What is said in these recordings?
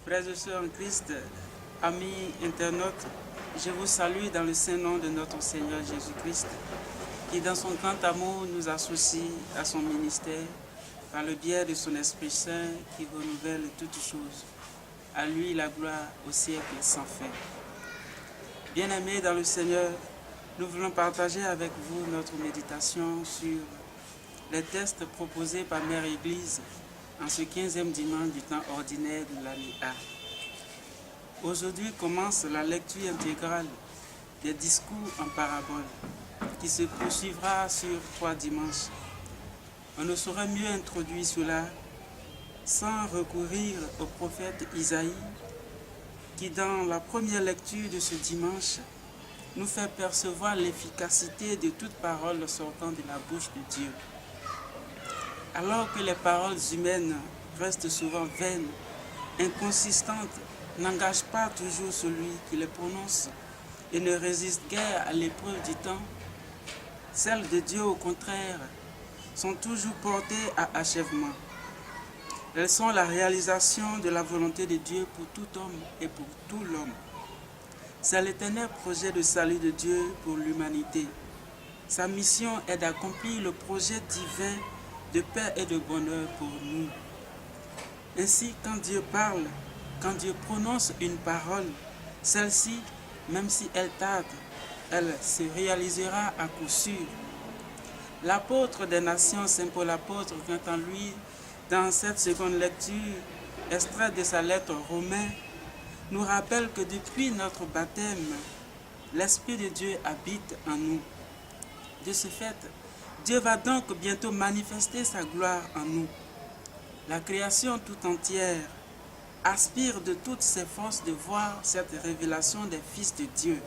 Frères et sœurs en Christ, amis internautes, je vous salue dans le saint nom de notre Seigneur Jésus-Christ, qui dans son grand amour nous associe à son ministère par le biais de son Esprit Saint qui renouvelle toutes choses. À lui la gloire au siècle sans fin. Bien-aimés dans le Seigneur, nous voulons partager avec vous notre méditation sur les textes proposés par Mère Église en ce 15e dimanche du temps ordinaire de l'année A. Aujourd'hui commence la lecture intégrale des discours en parabole qui se poursuivra sur 3 dimanches. On ne saurait mieux introduire cela sans recourir au prophète Isaïe qui dans la première lecture de ce dimanche nous fait percevoir l'efficacité de toute parole sortant de la bouche de Dieu. Alors que les paroles humaines restent souvent vaines, inconsistantes, n'engagent pas toujours celui qui les prononce et ne résiste guère à l'épreuve du temps, celles de Dieu au contraire sont toujours portées à achèvement. Elles sont la réalisation de la volonté de Dieu pour tout homme et pour tout l'homme. C'est l'éternel projet de salut de Dieu pour l'humanité. Sa mission est d'accomplir le projet divin de paix et de bonheur pour nous. Ainsi, quand Dieu parle, quand Dieu prononce une parole, celle-ci, même si elle tarde, elle se réalisera à coup sûr. L'apôtre des nations, Saint Paul apôtre, quant à lui, dans cette seconde lecture, extraite de sa lettre aux Romains, nous rappelle que depuis notre baptême, l'Esprit de Dieu habite en nous. De ce fait, Dieu va donc bientôt manifester sa gloire en nous. La création tout entière aspire de toutes ses forces de voir cette révélation des fils de Dieu.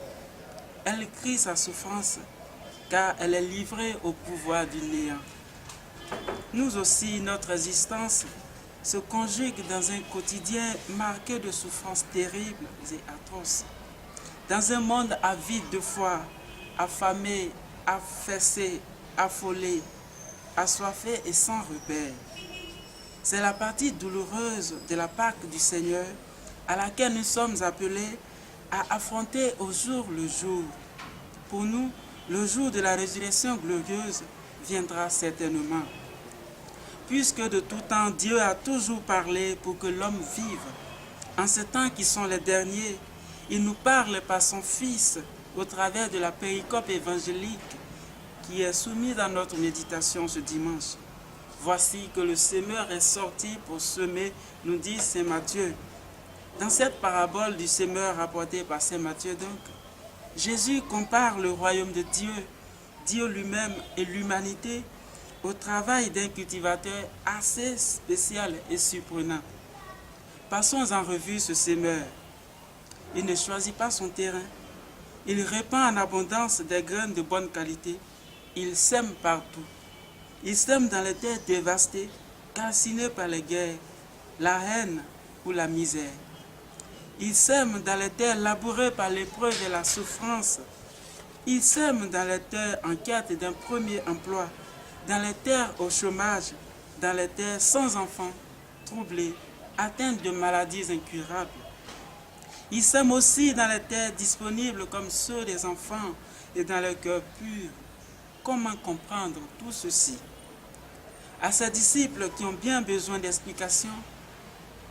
Elle crie sa souffrance, car elle est livrée au pouvoir du néant. Nous aussi, notre existence se conjugue dans un quotidien marqué de souffrances terribles et atroces. Dans un monde avide de foi, affamé, affaissé, affolé, assoiffé et sans repère. C'est la partie douloureuse de la Pâque du Seigneur à laquelle nous sommes appelés à affronter au jour le jour. Pour nous, le jour de la résurrection glorieuse viendra certainement. Puisque de tout temps, Dieu a toujours parlé pour que l'homme vive. En ces temps qui sont les derniers, il nous parle par son Fils au travers de la péricope évangélique qui est soumise à notre méditation ce dimanche. Voici que le semeur est sorti pour semer, nous dit saint Matthieu. Dans cette parabole du semeur rapportée par saint Matthieu donc, Jésus compare le royaume de Dieu, Dieu lui-même et l'humanité au travail d'un cultivateur assez spécial et surprenant. Passons en revue ce semeur. Il ne choisit pas son terrain. Il répand en abondance des graines de bonne qualité. Il sème partout. Il sème dans les terres dévastées, calcinées par les guerres, la haine ou la misère. Il sème dans les terres labourées par l'épreuve et la souffrance. Il sème dans les terres en quête d'un premier emploi, dans les terres au chômage, dans les terres sans enfants, troublées, atteintes de maladies incurables. Il sème aussi dans les terres disponibles comme ceux des enfants et dans le cœur pur. Comment comprendre tout ceci? À ses disciples qui ont bien besoin d'explications,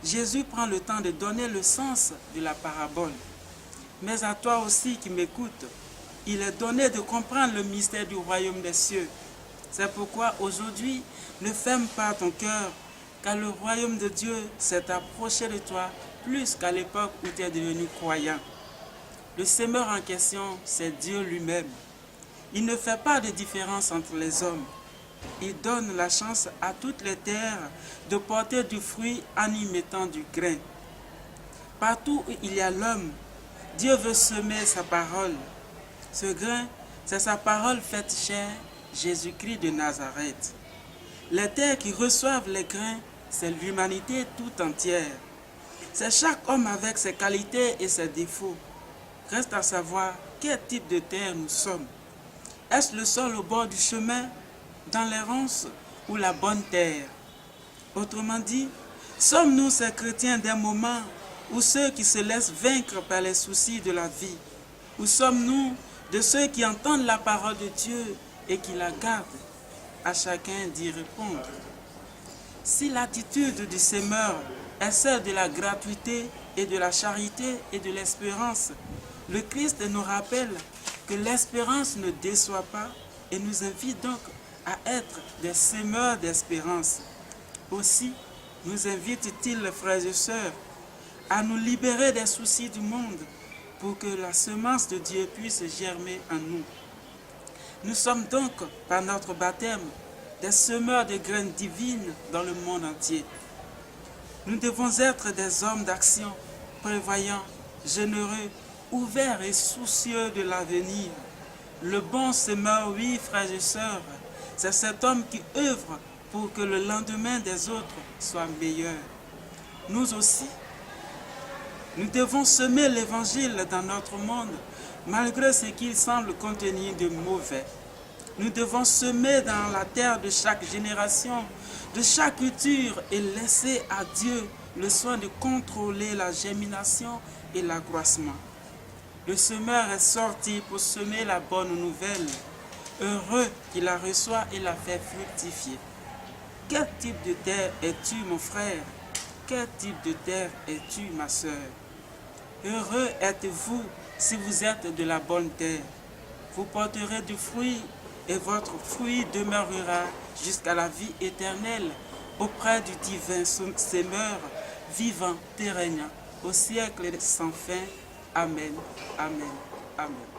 Jésus prend le temps de donner le sens de la parabole. Mais à toi aussi qui m'écoutes, il est donné de comprendre le mystère du royaume des cieux. C'est pourquoi aujourd'hui, ne ferme pas ton cœur, car le royaume de Dieu s'est approché de toi plus qu'à l'époque où tu es devenu croyant. Le semeur en question, c'est Dieu lui-même. Il ne fait pas de différence entre les hommes. Il donne la chance à toutes les terres de porter du fruit en y mettant du grain. Partout où il y a l'homme, Dieu veut semer sa parole. Ce grain, c'est sa parole faite chair, Jésus-Christ de Nazareth. Les terres qui reçoivent les grains, c'est l'humanité tout entière. C'est chaque homme avec ses qualités et ses défauts. Reste à savoir quel type de terre nous sommes. Est-ce le sol au bord du chemin, dans les ronces ou la bonne terre? Autrement dit, sommes-nous ces chrétiens d'un moment ou ceux qui se laissent vaincre par les soucis de la vie? Ou sommes-nous de ceux qui entendent la parole de Dieu et qui la gardent? À chacun d'y répondre. Si l'attitude du semeur est celle de la gratuité et de la charité et de l'espérance, le Christ nous rappelle que l'espérance ne déçoit pas et nous invite donc à être des semeurs d'espérance. Aussi, nous invite-t-il, frères et sœurs, à nous libérer des soucis du monde pour que la semence de Dieu puisse germer en nous. Nous sommes donc, par notre baptême, des semeurs de graines divines dans le monde entier. Nous devons être des hommes d'action, prévoyants, généreux, ouverts et soucieux de l'avenir. Le bon semeur, oui, frères et sœurs, c'est cet homme qui œuvre pour que le lendemain des autres soit meilleur. Nous aussi, nous devons semer l'évangile dans notre monde, malgré ce qu'il semble contenir de mauvais. Nous devons semer dans la terre de chaque génération, de chaque culture, et laisser à Dieu le soin de contrôler la germination et l'accroissement. Le semeur est sorti pour semer la bonne nouvelle. Heureux qui la reçoit et la fait fructifier. Quel type de terre es-tu, mon frère? Quel type de terre es-tu, ma sœur? Heureux êtes-vous si vous êtes de la bonne terre. Vous porterez du fruit et votre fruit demeurera jusqu'à la vie éternelle auprès du divin semeur, vivant et régnant au siècle sans fin. Amen, amen, amen.